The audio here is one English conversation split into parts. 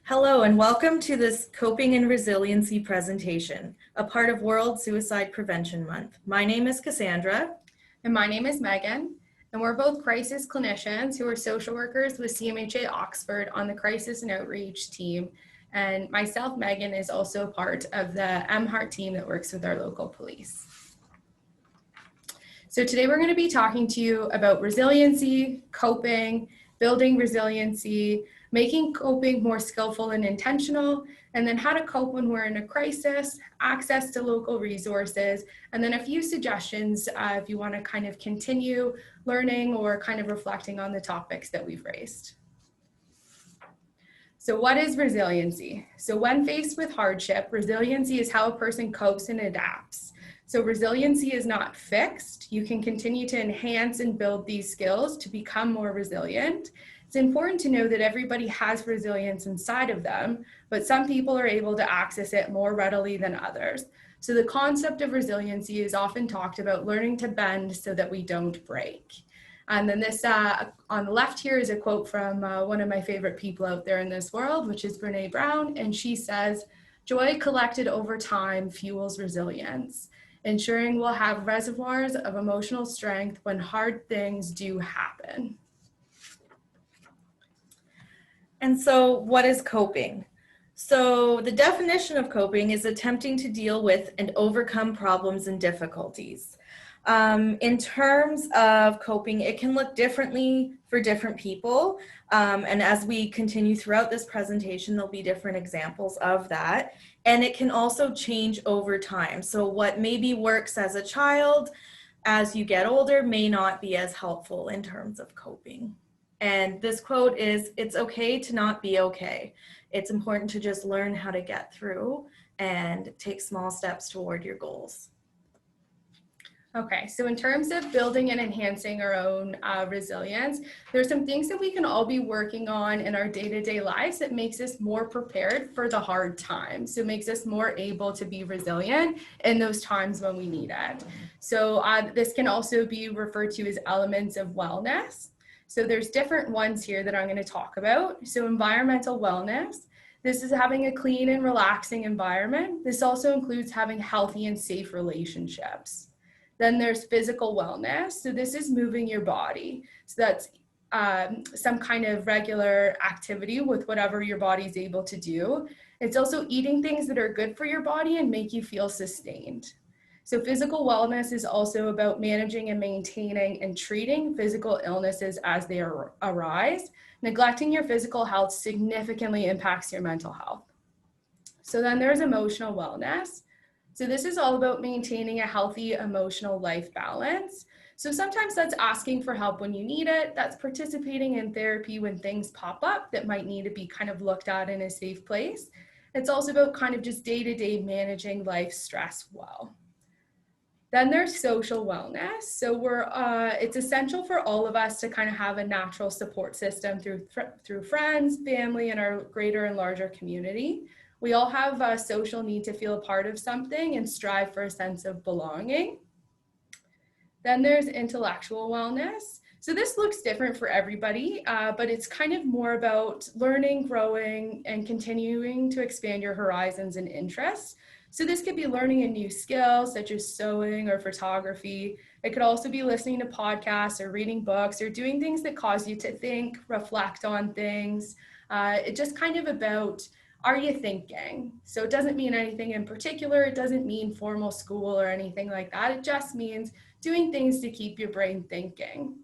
Hello and welcome to this Coping and Resiliency presentation, a part of World Suicide Prevention Month. My name is Cassandra. And my name is Megan, and we're both crisis clinicians who are social workers with CMHA Oxford on the crisis and outreach team. And myself, Megan, is also a part of the MHART team that works with our local police. So today we're going to be talking to you about resiliency, coping, building resiliency, making coping more skillful and intentional, and then how to cope when we're in a crisis, access to local resources, and then a few suggestions if you want to kind of continue learning or kind of reflecting on the topics that we've raised. So what is resiliency? So when faced with hardship, resiliency is how a person copes and adapts. So resiliency is not fixed. You can continue to enhance and build these skills to become more resilient. It's important to know that everybody has resilience inside of them, but some people are able to access it more readily than others. So the concept of resiliency is often talked about learning to bend so that we don't break. And then this on the left here is a quote from one of my favorite people out there in this world, which is Brene Brown. And she says, "Joy collected over time fuels resilience, ensuring we'll have reservoirs of emotional strength when hard things do happen." And so what is coping? So the definition of coping is attempting to deal with and overcome problems and difficulties. In terms of coping, it can look differently for different people. And as we continue throughout this presentation, there'll be different examples of that. And it can also change over time. So what maybe works as a child, as you get older, may not be as helpful in terms of coping. And this quote is, "It's okay to not be okay. It's important to just learn how to get through and take small steps toward your goals." Okay, so in terms of building and enhancing our own resilience, there's some things that we can all be working on in our day-to-day lives that makes us more prepared for the hard times. So it makes us more able to be resilient in those times when we need it. So this can also be referred to as elements of wellness. So there's different ones here that I'm going to talk about. So environmental wellness. This is having a clean and relaxing environment. This also includes having healthy and safe relationships. Then there's physical wellness. So this is moving your body. So that's some kind of regular activity with whatever your body's able to do. It's also eating things that are good for your body and make you feel sustained. So physical wellness is also about managing and maintaining and treating physical illnesses as they arise. Neglecting your physical health significantly impacts your mental health. So then there's emotional wellness. So this is all about maintaining a healthy emotional life balance. So sometimes that's asking for help when you need it. That's participating in therapy when things pop up that might need to be kind of looked at in a safe place. It's also about kind of just day-to-day managing life stress well. Then there's social wellness. So it's essential for all of us to kind of have a natural support system through friends, family, and our greater and larger community. We all have a social need to feel a part of something and strive for a sense of belonging. Then there's intellectual wellness. So this looks different for everybody, but it's kind of more about learning, growing, and continuing to expand your horizons and interests. So this could be learning a new skill such as sewing or photography. It could also be listening to podcasts or reading books or doing things that cause you to think, reflect on things. It just kind of about, are you thinking? So it doesn't mean anything in particular. It doesn't mean formal school or anything like that. It just means doing things to keep your brain thinking.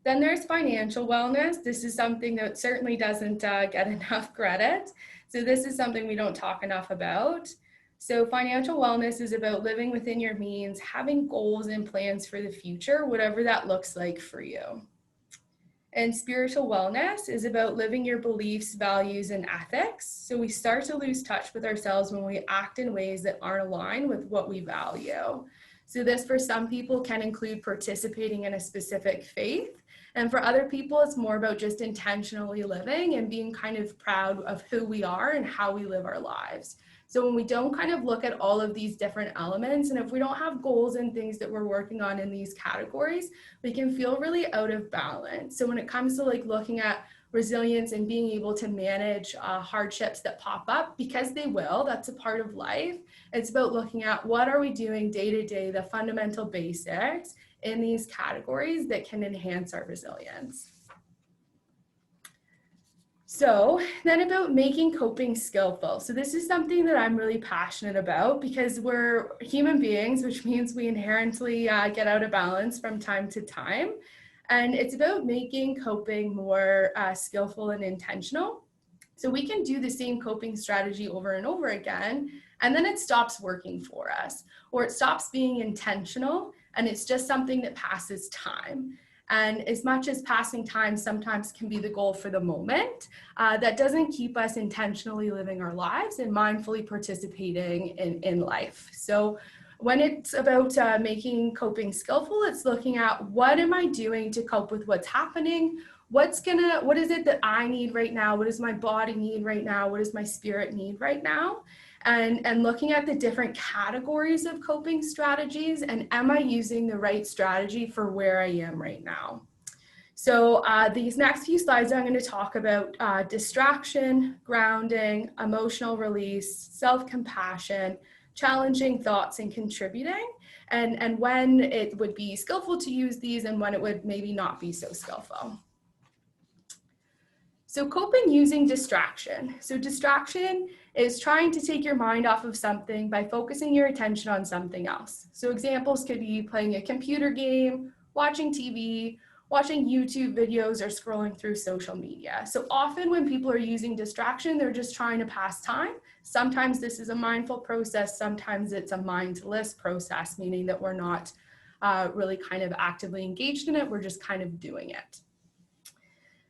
Then there's financial wellness. This is something that certainly doesn't get enough credit. So this is something we don't talk enough about. So financial wellness is about living within your means, having goals and plans for the future, whatever that looks like for you. And spiritual wellness is about living your beliefs, values, and ethics. So we start to lose touch with ourselves when we act in ways that aren't aligned with what we value. So this, for some people, can include participating in a specific faith. And for other people, it's more about just intentionally living and being kind of proud of who we are and how we live our lives. So when we don't kind of look at all of these different elements, and if we don't have goals and things that we're working on in these categories, we can feel really out of balance. So when it comes to like looking at resilience and being able to manage hardships that pop up, because they will, that's a part of life. It's about looking at what are we doing day to day, the fundamental basics in these categories that can enhance our resilience. So then about making coping skillful. So this is something that I'm really passionate about because we're human beings, which means we inherently get out of balance from time to time. And it's about making coping more skillful and intentional. So we can do the same coping strategy over and over again, and then it stops working for us, or it stops being intentional, and it's just something that passes time. And as much as passing time sometimes can be the goal for the moment, that doesn't keep us intentionally living our lives and mindfully participating in life. So when it's about making coping skillful, it's looking at what am I doing to cope with what's happening? What is it that I need right now? What does my body need right now? What does my spirit need right now? And looking at the different categories of coping strategies, and am I using the right strategy for where I am right now? So these next few slides, I'm going to talk about distraction, grounding, emotional release, self-compassion, challenging thoughts, and contributing, and when it would be skillful to use these and when it would maybe not be so skillful. So coping using distraction. So distraction is trying to take your mind off of something by focusing your attention on something else. So examples could be playing a computer game, watching TV, watching YouTube videos, or scrolling through social media. So often when people are using distraction, they're just trying to pass time. Sometimes this is a mindful process, sometimes it's a mindless process, meaning that we're not really kind of actively engaged in it, we're just kind of doing it.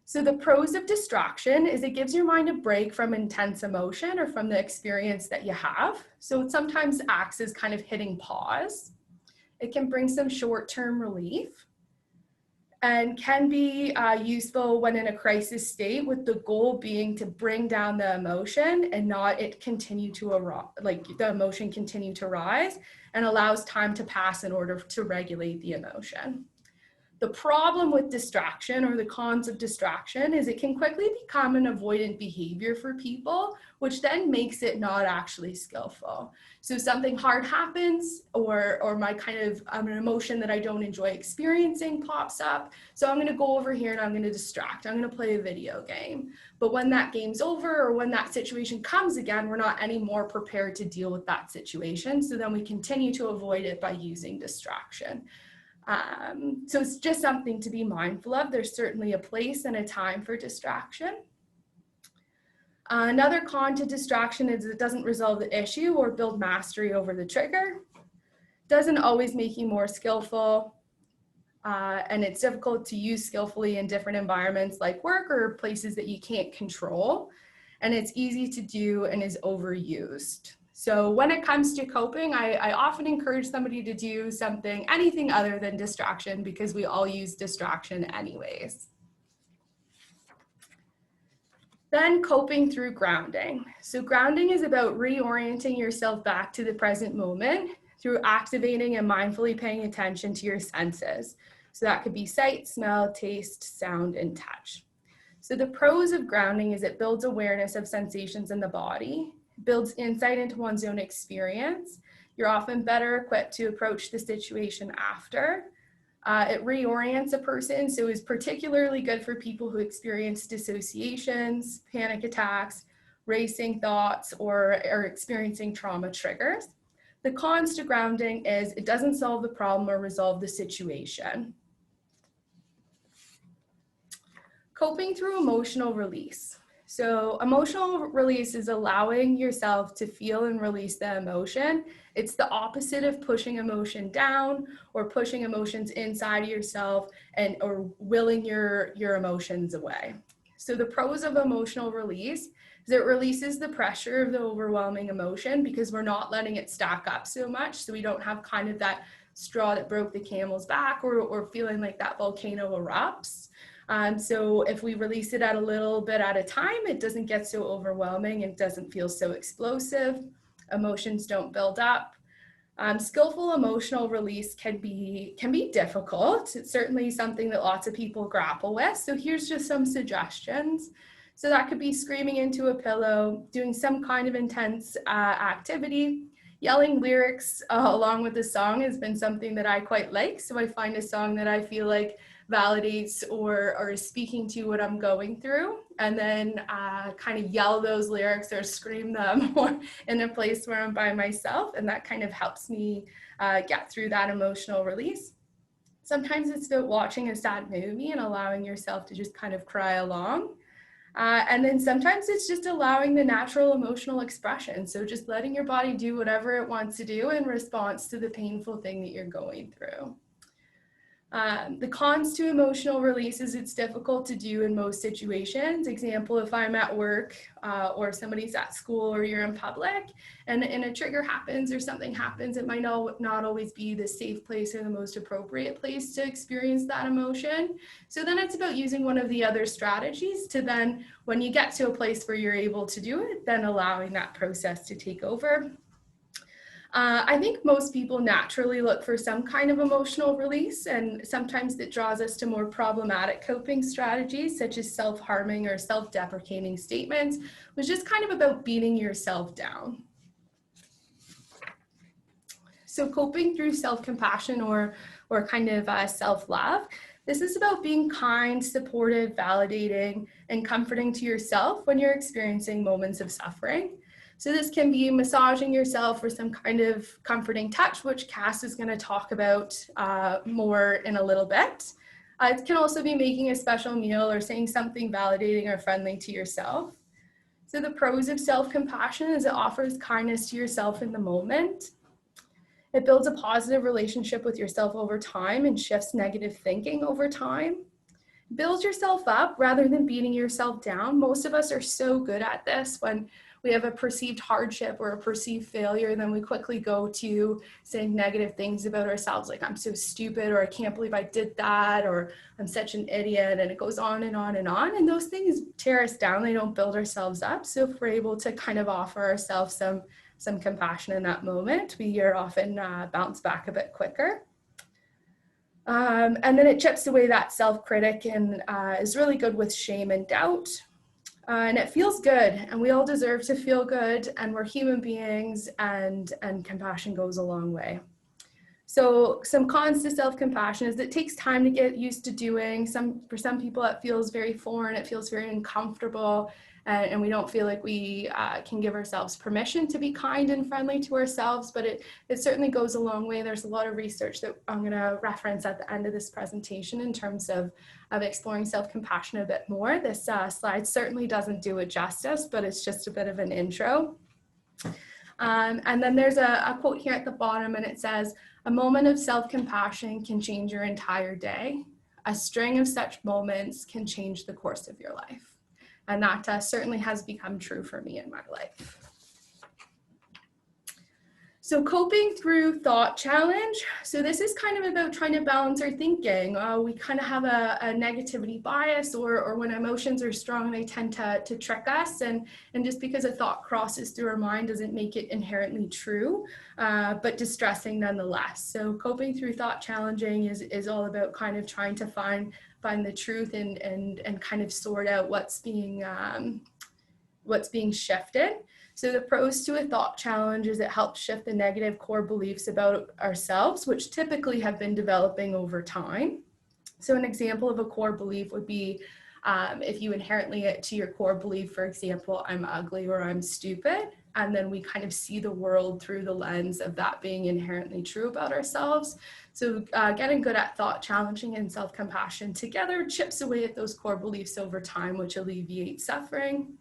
So the pros of distraction is it gives your mind a break from intense emotion or from the experience that you have. So it sometimes acts as kind of hitting pause. It can bring some short-term relief and can be useful when in a crisis state, with the goal being to bring down the emotion and not it continue to the emotion continue to rise, and allows time to pass in order to regulate the emotion. The problem with distraction, or the cons of distraction, is it can quickly become an avoidant behavior for people, which then makes it not actually skillful. So something hard happens, or my kind of an emotion that I don't enjoy experiencing pops up. So I'm going to go over here and I'm going to distract. I'm going to play a video game. But when that game's over, or when that situation comes again, we're not any more prepared to deal with that situation. So then we continue to avoid it by using distraction. So it's just something to be mindful of. There's certainly a place and a time for distraction. Another con to distraction is it doesn't resolve the issue or build mastery over the trigger. Doesn't always make you more skillful. And it's difficult to use skillfully in different environments like work or places that you can't control. And it's easy to do and is overused. So when it comes to coping, I often encourage somebody to do anything other than distraction, because we all use distraction anyways. Then coping through grounding. So grounding is about reorienting yourself back to the present moment through activating and mindfully paying attention to your senses. So that could be sight, smell, taste, sound, and touch. So the pros of grounding is it builds awareness of sensations in the body, builds insight into one's own experience. You're often better equipped to approach the situation after. It reorients a person, so is particularly good for people who experience dissociations, panic attacks, racing thoughts, or are experiencing trauma triggers. The cons to grounding is it doesn't solve the problem or resolve the situation. Coping through emotional release. So emotional release is allowing yourself to feel and release the emotion. It's the opposite of pushing emotion down or pushing emotions inside of yourself or willing your emotions away. So the pros of emotional release is it releases the pressure of the overwhelming emotion, because we're not letting it stack up so much. So we don't have kind of that straw that broke the camel's back, or feeling like that volcano erupts. So if we release it at a little bit at a time, it doesn't get so overwhelming and doesn't feel so explosive. emotions don't build up. Skillful emotional release can be difficult. It's certainly something that lots of people grapple with. So here's just some suggestions. So that could be screaming into a pillow, doing some kind of intense activity, yelling lyrics along with the song has been something that I quite like. So I find a song that I feel like validates or is speaking to what I'm going through, and then kind of yell those lyrics or scream them or in a place where I'm by myself, and that kind of helps me get through that emotional release. Sometimes it's about watching a sad movie and allowing yourself to just kind of cry along. And then sometimes it's just allowing the natural emotional expression. So just letting your body do whatever it wants to do in response to the painful thing that you're going through. The cons to emotional release is it's difficult to do in most situations. Example, if I'm at work or somebody's at school or you're in public and a trigger happens or something happens, it might not always be the safe place or the most appropriate place to experience that emotion. So then it's about using one of the other strategies to then, when you get to a place where you're able to do it, then allowing that process to take over. I think most people naturally look for some kind of emotional release, and sometimes it draws us to more problematic coping strategies such as self-harming or self-deprecating statements, which is kind of about beating yourself down. So coping through self-compassion or kind of self-love, this is about being kind, supportive, validating, and comforting to yourself when you're experiencing moments of suffering. So this can be massaging yourself or some kind of comforting touch, which Cass is going to talk about more in a little bit. It can also be making a special meal or saying something validating or friendly to yourself. So the pros of self-compassion is it offers kindness to yourself in the moment. It builds a positive relationship with yourself over time and shifts negative thinking over time. Build yourself up rather than beating yourself down. Most of us are so good at this. When we have a perceived hardship or a perceived failure, then we quickly go to saying negative things about ourselves, like I'm so stupid, or I can't believe I did that, or I'm such an idiot, and it goes on and on and on. And those things tear us down. They don't build ourselves up. So if we're able to kind of offer ourselves some compassion in that moment, we are often bounce back a bit quicker. And then it chips away that self-critic and is really good with shame and doubt. And it feels good, and we all deserve to feel good, and we're human beings, and compassion goes a long way. So some cons to self-compassion is it takes time to get used to doing. For some people it feels very foreign, it feels very uncomfortable, and we don't feel like we can give ourselves permission to be kind and friendly to ourselves, but it certainly goes a long way. There's a lot of research that I'm going to reference at the end of this presentation in terms of exploring self-compassion a bit more. This slide certainly doesn't do it justice, but it's just a bit of an intro. And then there's a quote here at the bottom, and it says, "A moment of self-compassion can change your entire day. A string of such moments can change the course of your life." And that certainly has become true for me in my life. So coping through thought challenge. So this is kind of about trying to balance our thinking. We kind of have a negativity bias, or when emotions are strong, they tend to trick us. And just because a thought crosses through our mind doesn't make it inherently true, but distressing nonetheless. So coping through thought challenging is all about kind of trying to find the truth and kind of sort out what's being shifted. So the pros to a thought challenge is it helps shift the negative core beliefs about ourselves, which typically have been developing over time. So an example of a core belief would be if you inherently to your core belief, for example, I'm ugly or I'm stupid, and then we kind of see the world through the lens of that being inherently true about ourselves. So getting good at thought challenging and self-compassion together chips away at those core beliefs over time, which alleviates suffering.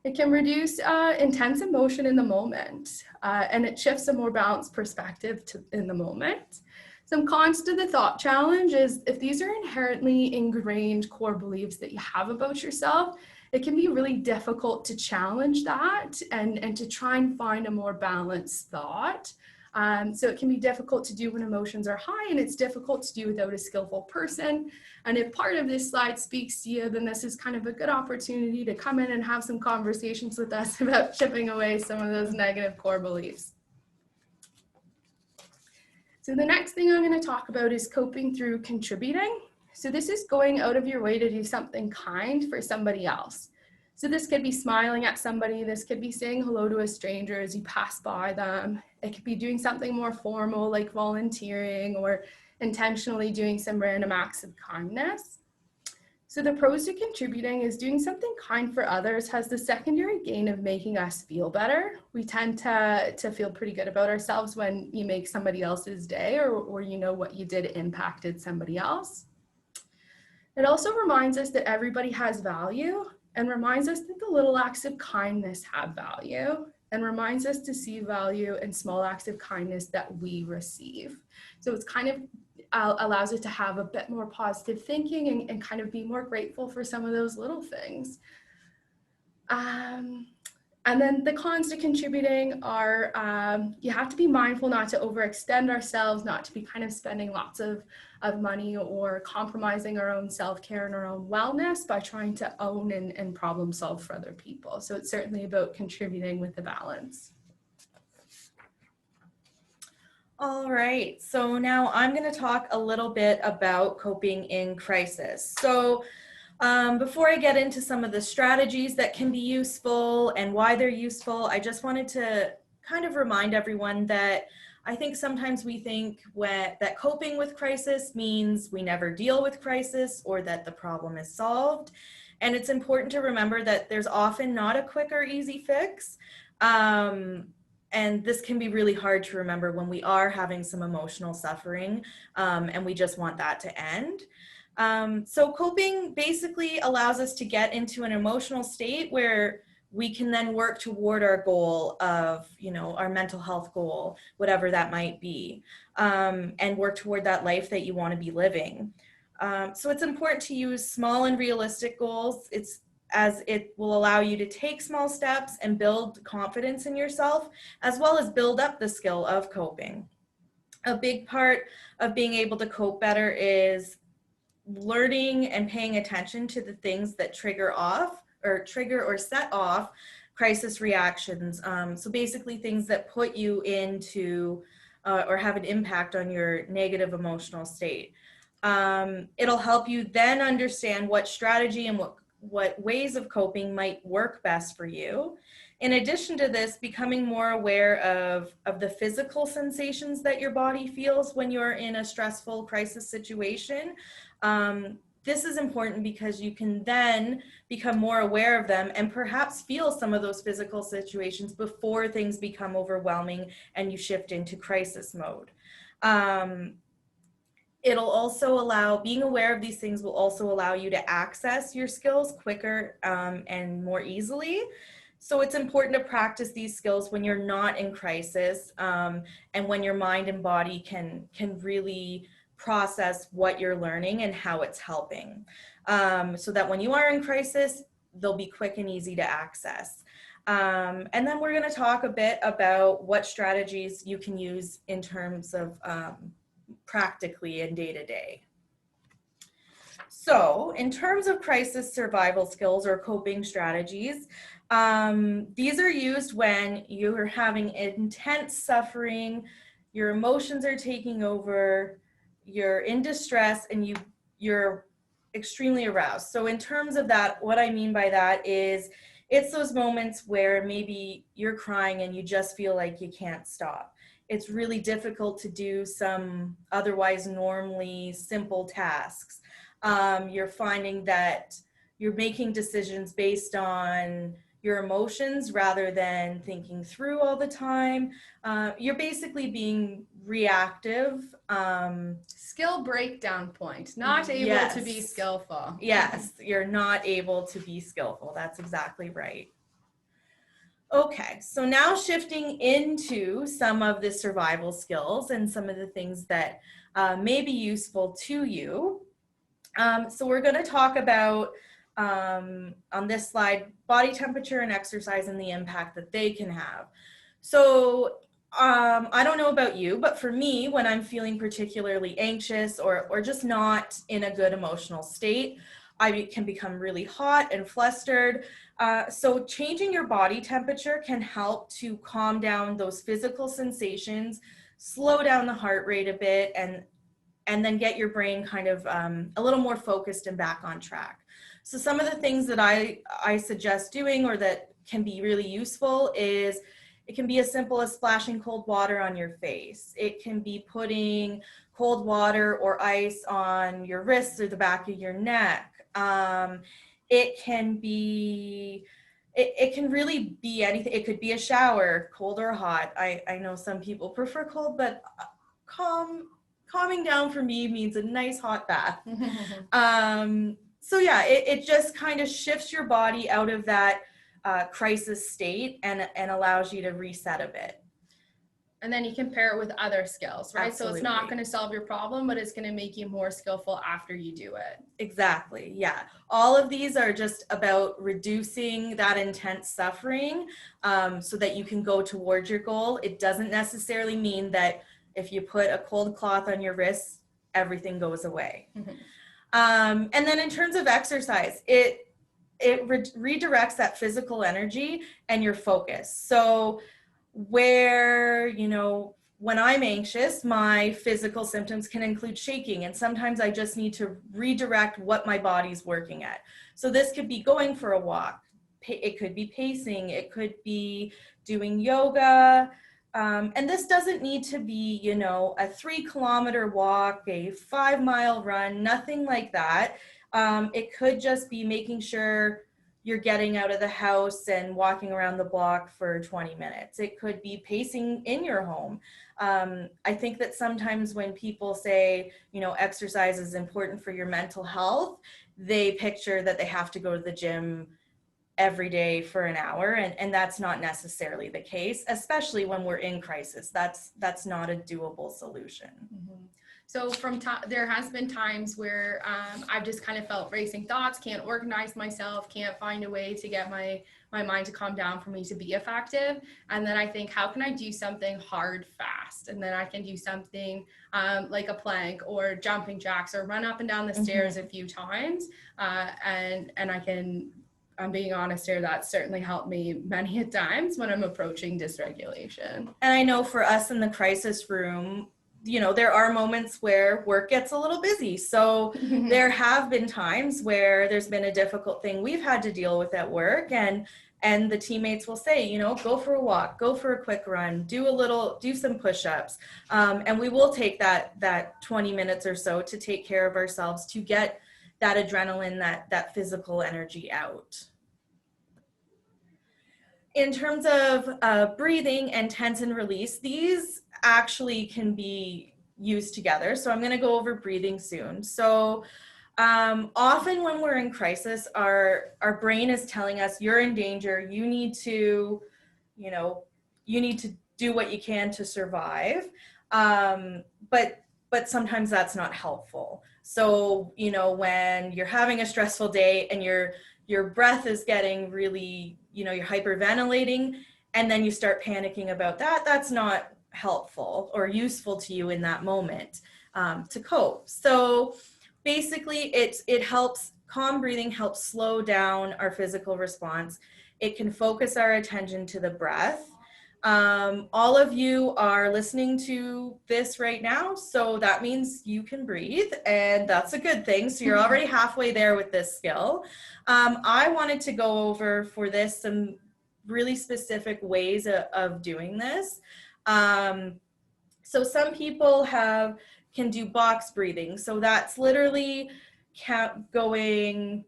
It can reduce intense emotion in the moment, and it shifts a more balanced perspective in the moment. Some cons to the thought challenge is if these are inherently ingrained core beliefs that you have about yourself, it can be really difficult to challenge that and to try and find a more balanced thought. So it can be difficult to do when emotions are high, and it's difficult to do without a skillful person. And if part of this slide speaks to you, then this is kind of a good opportunity to come in and have some conversations with us about chipping away some of those negative core beliefs. So the next thing I'm going to talk about is coping through contributing. So this is going out of your way to do something kind for somebody else. So this could be smiling at somebody, this could be saying hello to a stranger as you pass by them. It could be doing something more formal like volunteering or intentionally doing some random acts of kindness. So the pros to contributing is doing something kind for others has the secondary gain of making us feel better. We tend to feel pretty good about ourselves when you make somebody else's day or you know what you did impacted somebody else. It also reminds us that everybody has value and reminds us that the little acts of kindness have value and reminds us to see value in small acts of kindness that we receive. So it's kind of allows us to have a bit more positive thinking and kind of be more grateful for some of those little things. And then the cons to contributing are you have to be mindful not to overextend ourselves, not to be kind of spending lots of money or compromising our own self-care and our own wellness by trying to own and problem solve for other people. So it's certainly about contributing with the balance. All right, so now I'm going to talk a little bit about coping in crisis. So before I get into some of the strategies that can be useful and why they're useful, I just wanted to kind of remind everyone that I think sometimes we think that coping with crisis means we never deal with crisis or that the problem is solved. And it's important to remember that there's often not a quick or easy fix. And this can be really hard to remember when we are having some emotional suffering and we just want that to end. So coping basically allows us to get into an emotional state where we can then work toward our goal of, our mental health goal, whatever that might be, and work toward that life that you want to be living. So it's important to use small and realistic goals. As it will allow you to take small steps and build confidence in yourself, as well as build up the skill of coping. A big part of being able to cope better is learning and paying attention to the things that trigger or set off crisis reactions. So basically things that put you into or have an impact on your negative emotional state. It'll help you then understand what strategy and what ways of coping might work best for you. In addition to this, becoming more aware of the physical sensations that your body feels when you're in a stressful crisis situation. This is important because you can then become more aware of them and perhaps feel some of those physical situations before things become overwhelming and you shift into crisis mode. It'll also being aware of these things will also allow you to access your skills quicker and more easily. So it's important to practice these skills when you're not in crisis and when your mind and body can really process what you're learning and how it's helping. So that when you are in crisis, they'll be quick and easy to access. And then we're going to talk a bit about what strategies you can use in terms of practically and day-to-day. So in terms of crisis survival skills or coping strategies, these are used when you're having intense suffering, your emotions are taking over, you're in distress, and you're extremely aroused. So in terms of that, what I mean by that is it's those moments where maybe you're crying and you just feel like you can't stop. It's really difficult to do some otherwise normally simple tasks. You're finding that you're making decisions based on your emotions rather than thinking through all the time. You're basically being reactive. Skill breakdown point, not able to be skillful. Yes, you're not able to be skillful. That's exactly right. Okay, so now shifting into some of the survival skills and some of the things that may be useful to you. So we're going to talk about, on this slide, body temperature and exercise and the impact that they can have. So I don't know about you, but for me, when I'm feeling particularly anxious or just not in a good emotional state, I can become really hot and flustered. So changing your body temperature can help to calm down those physical sensations, slow down the heart rate a bit, and then get your brain kind of a little more focused and back on track. So some of the things that I suggest doing or that can be really useful is it can be as simple as splashing cold water on your face. It can be putting cold water or ice on your wrists or the back of your neck. It can be it can really be anything. It could be a shower, cold or hot. I know some people prefer cold, but calming down for me means a nice hot bath. So yeah, it just kind of shifts your body out of that crisis state and allows you to reset a bit. And then you can pair it with other skills, right? Absolutely. So it's not going to solve your problem, but it's going to make you more skillful after you do it. Exactly. Yeah. All of these are just about reducing that intense suffering so that you can go towards your goal. It doesn't necessarily mean that if you put a cold cloth on your wrists, everything goes away. And then in terms of exercise, it redirects that physical energy and your focus. So where, when I'm anxious, my physical symptoms can include shaking, and sometimes I just need to redirect what my body's working at. So this could be going for a walk. It could be pacing. It could be doing yoga. And this doesn't need to be, a 3-kilometer walk, a 5-mile run, nothing like that. It could just be making sure you're getting out of the house and walking around the block for 20 minutes. It could be pacing in your home. I think that sometimes when people say, exercise is important for your mental health, they picture that they have to go to the gym every day for an hour, and that's not necessarily the case, especially when we're in crisis. That's not a doable solution. So there has been times where I've just kind of felt racing thoughts, can't organize myself, can't find a way to get my mind to calm down for me to be effective. And then I think, how can I do something hard fast? And then I can do something like a plank or jumping jacks or run up and down the stairs a few times. And I'm being honest here, that certainly helped me many a times when I'm approaching dysregulation. And I know for us in the crisis room, there are moments where work gets a little busy. So there have been times where there's been a difficult thing we've had to deal with at work, and the teammates will say, go for a walk, go for a quick run, do some push-ups. And we will take that 20 minutes or so to take care of ourselves, to get that adrenaline, that physical energy out. In terms of breathing and tense and release, these actually can be used together. So I'm going to go over breathing soon. So often when we're in crisis, our brain is telling us, you're in danger. You need to do what you can to survive. But sometimes that's not helpful. So, when you're having a stressful day and your breath is getting really, you're hyperventilating, and then you start panicking about that's not helpful or useful to you in that moment to cope. So basically it helps, calm breathing helps slow down our physical response. It can focus our attention to the breath. All of you are listening to this right now, so that means you can breathe, and that's a good thing. So you're already halfway there with this skill. I wanted to go over for this some really specific ways of doing this. So some people can do box breathing. So that's literally drawing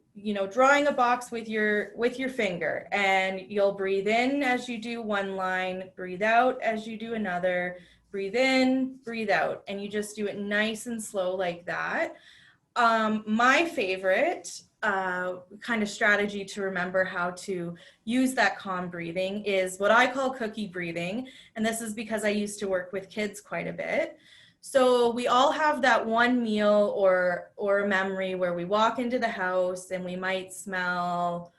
a box with your finger, and you'll breathe in as you do one line, breathe out as you do another, breathe in, breathe out, and you just do it nice and slow like that. My favorite kind of strategy to remember how to use that calm breathing is what I call cookie breathing. And this is because I used to work with kids quite a bit. So we all have that one meal or a memory where we walk into the house and we might smell,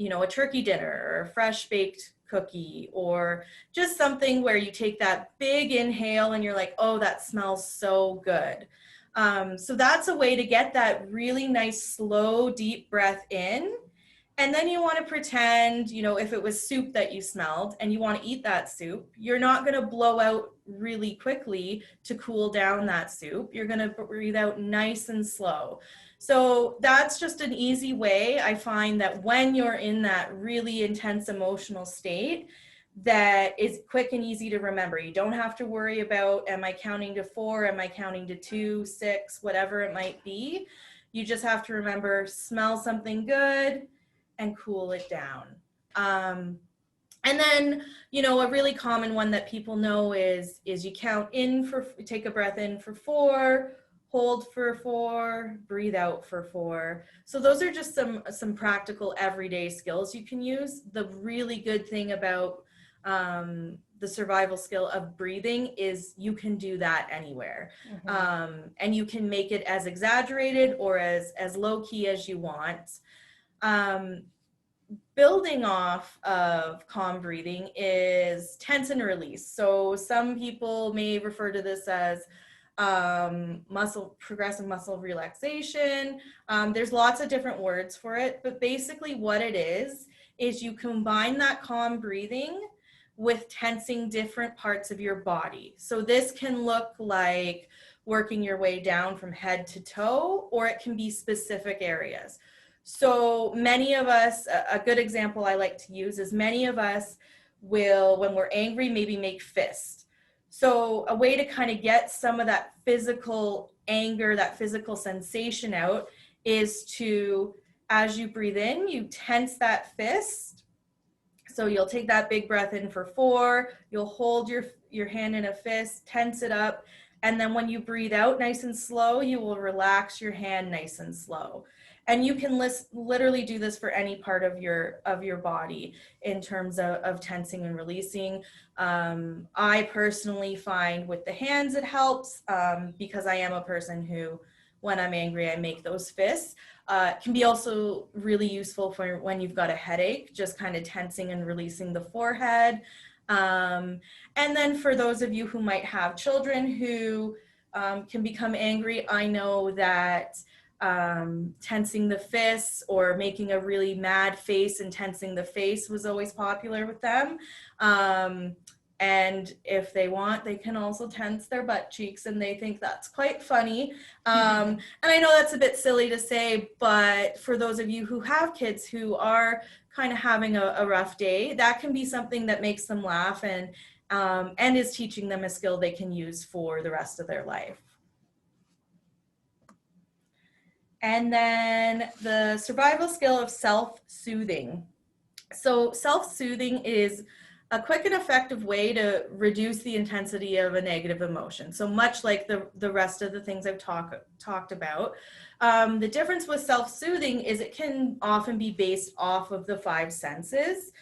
a turkey dinner or a fresh baked cookie, or just something where you take that big inhale and you're like, oh, that smells so good. So that's a way to get that really nice, slow, deep breath in. And then you want to pretend, if it was soup that you smelled and you want to eat that soup, you're not going to blow out really quickly to cool down that soup. You're going to breathe out nice and slow. So that's just an easy way. I find that when you're in that really intense emotional state, that is quick and easy to remember. You don't have to worry about, am I counting to 4? Am I counting to 2, 6, whatever it might be. You just have to remember, smell something good and cool it down. And then, a really common one that people know is you take a breath in for 4, hold for 4, breathe out for 4. So those are just some practical everyday skills you can use. The really good thing about the survival skill of breathing is you can do that anywhere. And you can make it as exaggerated or as low key as you want. Building off of calm breathing is tense and release. So some people may refer to this as progressive muscle relaxation. There's lots of different words for it, but basically what it is you combine that calm breathing with tensing different parts of your body. So this can look like working your way down from head to toe, or it can be specific areas. So many of us, a good example I like to use is many of us will, when we're angry, maybe make fists. So a way to kind of get some of that physical anger, that physical sensation out is to, as you breathe in, you tense that fist. So you'll take that big breath in for 4, you'll hold your hand in a fist, tense it up, and then when you breathe out nice and slow, you will relax your hand nice and slow. And you can literally do this for any part of your body in terms of tensing and releasing. I personally find with the hands it helps because I am a person who, when I'm angry, I make those fists. It can be also really useful for when you've got a headache, just kind of tensing and releasing the forehead. And then for those of you who might have children who can become angry, I know that tensing the fists or making a really mad face and tensing the face was always popular with them. And if they want, they can also tense their butt cheeks, and they think that's quite funny. And I know that's a bit silly to say, but for those of you who have kids who are kind of having a rough day, that can be something that makes them laugh and is teaching them a skill they can use for the rest of their life. And then the survival skill of self-soothing. So self-soothing is a quick and effective way to reduce the intensity of a negative emotion. So much like the rest of the things I've talked about. The difference with self-soothing is it can often be based off of the 5 senses.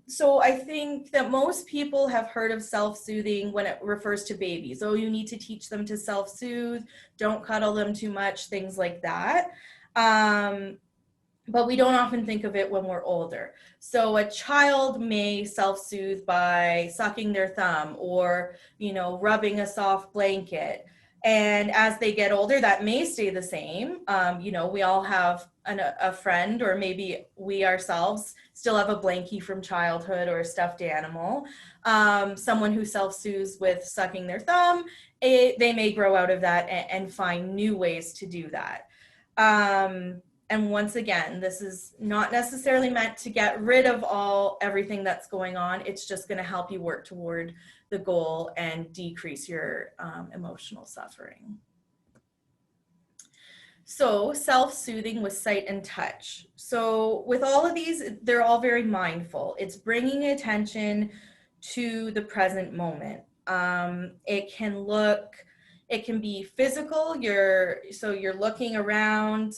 So I think that most people have heard of self-soothing when it refers to babies. Oh, you need to teach them to self-soothe, don't cuddle them too much, things like that. But we don't often think of it when we're older. So a child may self-soothe by sucking their thumb or, rubbing a soft blanket. And as they get older, that may stay the same. We all have a friend, or maybe we ourselves still have a blankie from childhood or a stuffed animal. Someone who self-soothes with sucking their thumb, they may grow out of that and find new ways to do that. And once again, this is not necessarily meant to get rid of everything that's going on. It's just going to help you work toward the goal and decrease your emotional suffering. So self-soothing with sight and touch. So with all of these, they're all very mindful. It's bringing attention to the present moment. It can be physical. You're looking around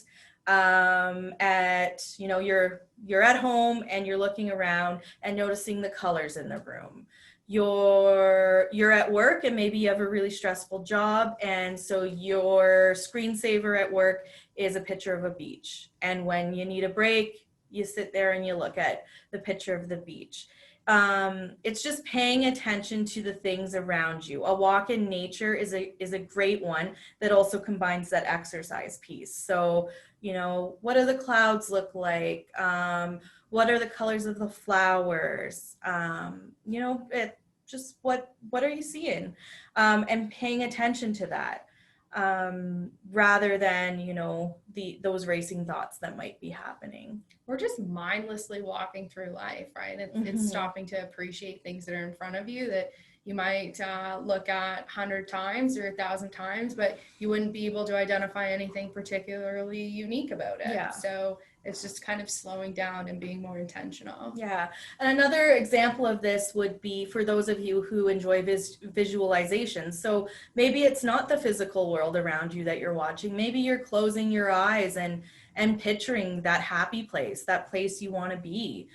you're at home and you're looking around and noticing the colors in the room. You're at work and maybe you have a really stressful job, and so your screensaver at work is a picture of a beach. And when you need a break, you sit there and you look at the picture of the beach. It's just paying attention to the things around you. A walk in nature is a great one that also combines that exercise piece. So, you know, what do the clouds look like? What are the colors of the flowers? You know, just what are you seeing? And paying attention to that, rather than, you know, those racing thoughts that might be happening. We're just mindlessly walking through life, right? It's stopping to appreciate things that are in front of you that you might look at 100 times or 1,000 times, but you wouldn't be able to identify anything particularly unique about it. Yeah. So it's just kind of slowing down and being more intentional. Yeah. And another example of this would be for those of you who enjoy visualization. So maybe it's not the physical world around you that you're watching. Maybe you're closing your eyes and picturing that happy place, that place you want to be.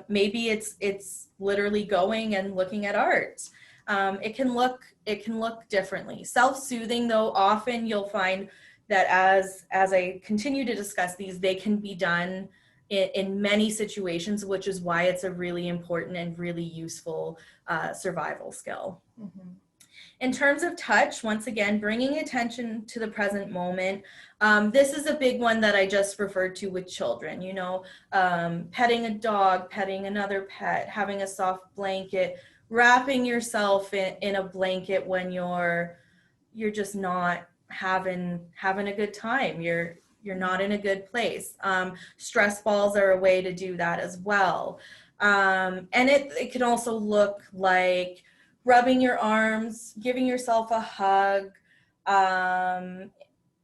Maybe it's literally going and looking at art. It can look differently. Self-soothing, though, often you'll find that as I continue to discuss these, they can be done in many situations, which is why it's a really important and really useful survival skill. Mm-hmm. In terms of touch, once again, bringing attention to the present moment. This is a big one that I just referred to with children, you know, petting a dog, petting another pet, having a soft blanket, wrapping yourself in a blanket when you're just not having a good time. You're not in a good place. Stress balls are a way to do that as well. And it can also look like rubbing your arms, giving yourself a hug.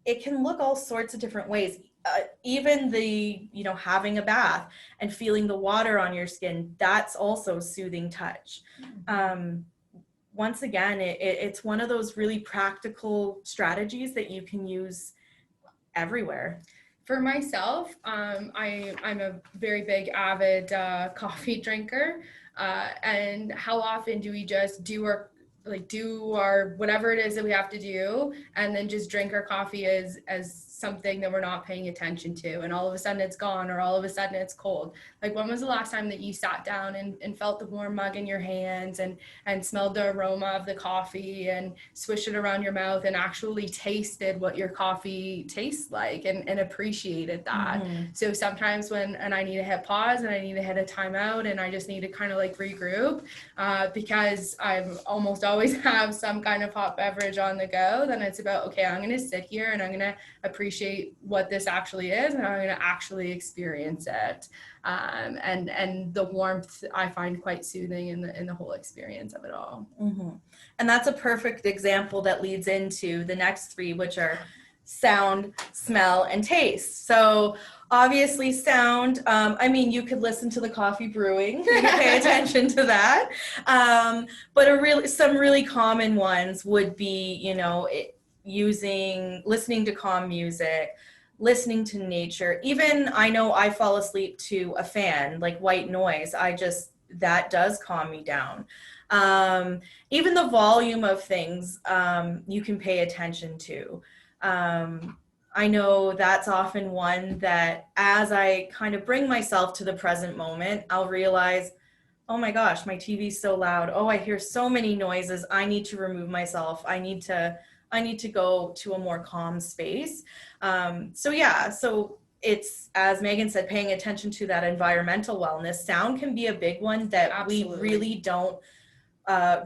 It can look all sorts of different ways. Even you know, having a bath and feeling the water on your skin, that's also soothing touch. Once again, it's one of those really practical strategies that you can use everywhere. For myself, I'm a very big avid coffee drinker, and how often do we just do our whatever it is that we have to do, and then just drink our coffee as something that we're not paying attention to, and all of a sudden it's gone, or all of a sudden it's cold. Like, when was the last time that you sat down and felt the warm mug in your hands and smelled the aroma of the coffee and swished it around your mouth and actually tasted what your coffee tastes like and appreciated that? So sometimes and I need to hit pause and I need to hit a timeout and I just need to kind of like regroup, because I'm almost always have some kind of hot beverage on the go, then it's about, okay, I'm going to sit here and I'm going to appreciate what this actually is, and I'm going to actually experience it. And the warmth I find quite soothing in the whole experience of it all. And that's a perfect example that leads into the next three, which are sound, smell, and taste. So obviously sound, I mean, you could listen to the coffee brewing, you can pay attention to that. But some really common ones would be, you know, listening to calm music, listening to nature. Even I know I fall asleep to a fan, like white noise. That does calm me down. Even the volume of things, you can pay attention to. I know that's often one that as I kind of bring myself to the present moment, I'll realize, oh my gosh, my TV's so loud. Oh, I hear so many noises. I need to remove myself. I need to go to a more calm space. So it's, as Megan said, paying attention to that environmental wellness. Sound can be a big one that Absolutely. We really don't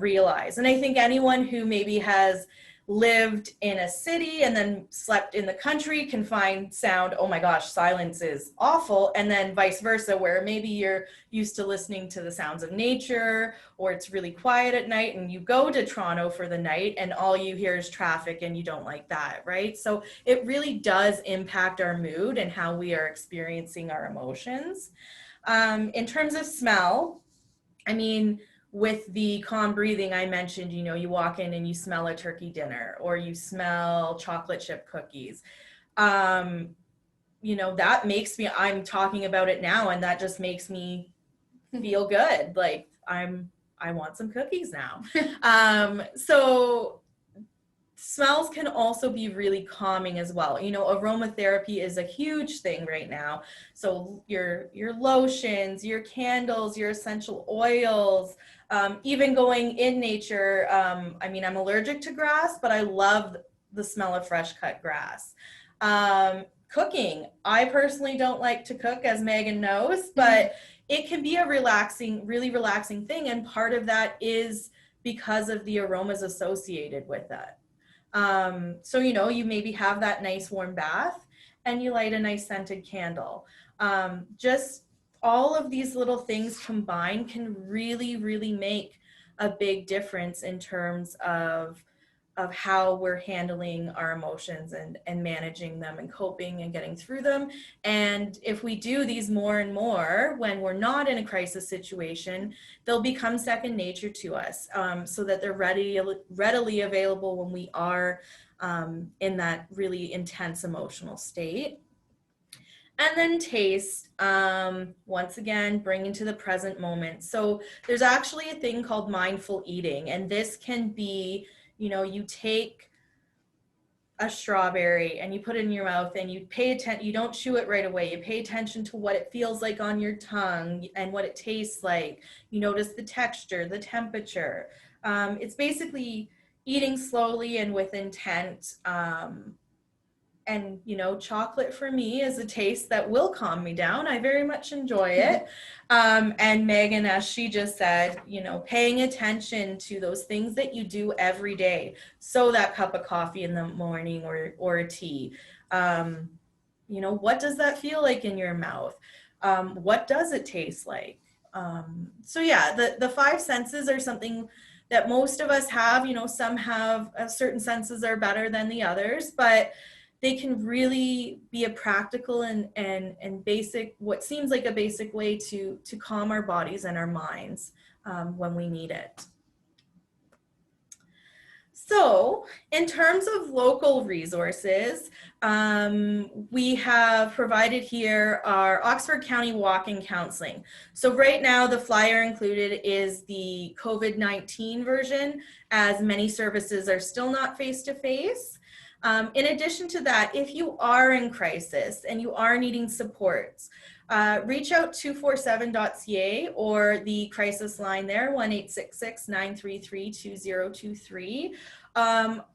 realize. And I think anyone who maybe has lived in a city and then slept in the country can find sound, oh my gosh, silence is awful. And then vice versa, where maybe you're used to listening to the sounds of nature, or it's really quiet at night and you go to Toronto for the night and all you hear is traffic and you don't like that, right? So it really does impact our mood and how we are experiencing our emotions. In terms of smell, I mean, with the calm breathing I mentioned, you know, you walk in and you smell a turkey dinner or you smell chocolate chip cookies. You know, that makes me, I'm talking about it now and that just makes me feel good. Like I want some cookies now. So Smells can also be really calming as well. You know, aromatherapy is a huge thing right now. So your lotions, your candles, your essential oils, even going in nature. I mean, I'm allergic to grass, but I love the smell of fresh cut grass. Cooking. I personally don't like to cook, as Megan knows, but it can be a really relaxing thing. And part of that is because of the aromas associated with it. So, you know, you maybe have that nice warm bath and you light a nice scented candle. Just all of these little things combined can really make a big difference in terms of how we're handling our emotions and managing them and coping and getting through them. And if we do these more and more when we're not in a crisis situation, they'll become second nature to us, so that they're readily available when we are in that really intense emotional state. And then taste, once again, bring into the present moment. So there's actually a thing called mindful eating, and this can be, you know, you take a strawberry and you put it in your mouth and you pay attention, you don't chew it right away. You pay attention to what it feels like on your tongue and what it tastes like. You notice the texture, the temperature. It's basically eating slowly and with intent. And, you know, chocolate for me is a taste that will calm me down. I very much enjoy it. And Megan, as she just said, you know, paying attention to those things that you do every day. So that cup of coffee in the morning or a tea. You know, what does that feel like in your mouth? What does it taste like? So yeah, the five senses are something that most of us have. You know, some have certain senses are better than the others, but they can really be a practical and basic, what seems like a basic way to calm our bodies and our minds when we need it. So in terms of local resources, we have provided here our Oxford County Walk-in Counseling. So right now the flyer included is the COVID-19 version, as many services are still not face-to-face. In addition to that, if you are in crisis and you are needing supports, reach out to 247.ca or the crisis line there, 1-866-933-2023,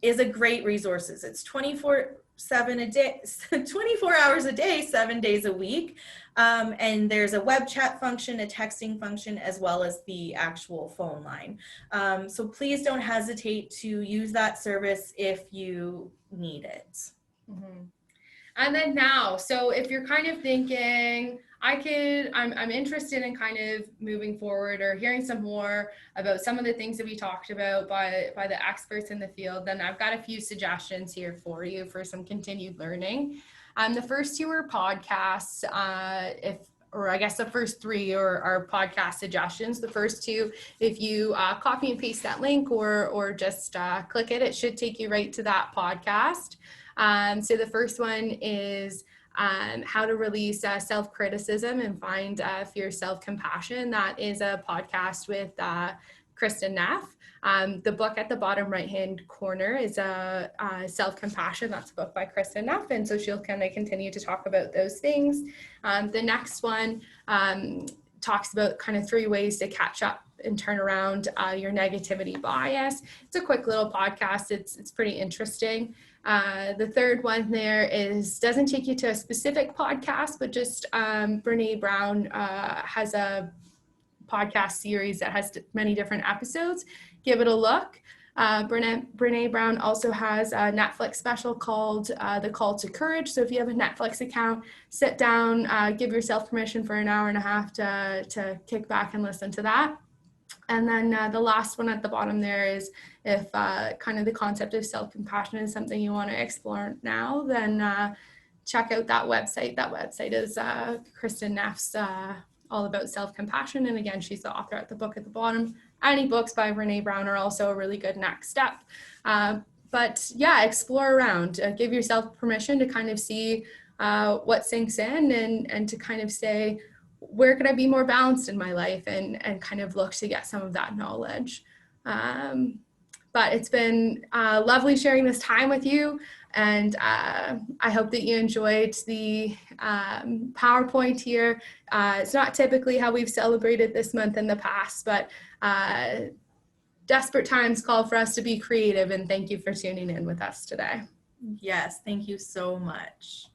is a great resources. It's 24/7 a day, 24 hours a day, 7 days a week. And there's a web chat function, a texting function, as well as the actual phone line. So please don't hesitate to use that service if you need it. Mm-hmm. And then now, so if you're kind of thinking, I'm interested in kind of moving forward or hearing some more about some of the things that we talked about by the experts in the field, then I've got a few suggestions here for you for some continued learning. The first two are podcasts, or I guess the first three are podcast suggestions. The first two, if you copy and paste that link or just click it, it should take you right to that podcast. So the first one is how to release self-criticism and find fierce self-compassion. That is a podcast with Kristen Neff. The book at the bottom right-hand corner is Self-Compassion. That's a book by Kristen Neff, and so she'll kind of continue to talk about those things. The next one talks about kind of 3 ways to catch up and turn around your negativity bias. It's a quick little podcast. It's pretty interesting. The third one there doesn't take you to a specific podcast, but just Brene Brown has a podcast series that has many different episodes. Give it a look. Brene Brown also has a Netflix special called The Call to Courage. So if you have a Netflix account, sit down, give yourself permission for an hour and a half to kick back and listen to that. And then the last one at the bottom there is if kind of the concept of self-compassion is something you want to explore now, then check out that website. That website is Kristen Neff's All About Self-Compassion. And again, she's the author at the book at the bottom. Any books by Brene Brown are also a really good next step. But yeah, explore around. Give yourself permission to kind of see what sinks in and to kind of say, where could I be more balanced in my life and kind of look to get some of that knowledge. But it's been lovely sharing this time with you. And I hope that you enjoyed the PowerPoint here. It's not typically how we've celebrated this month in the past, but desperate times call for us to be creative. And thank you for tuning in with us today. Yes, thank you so much.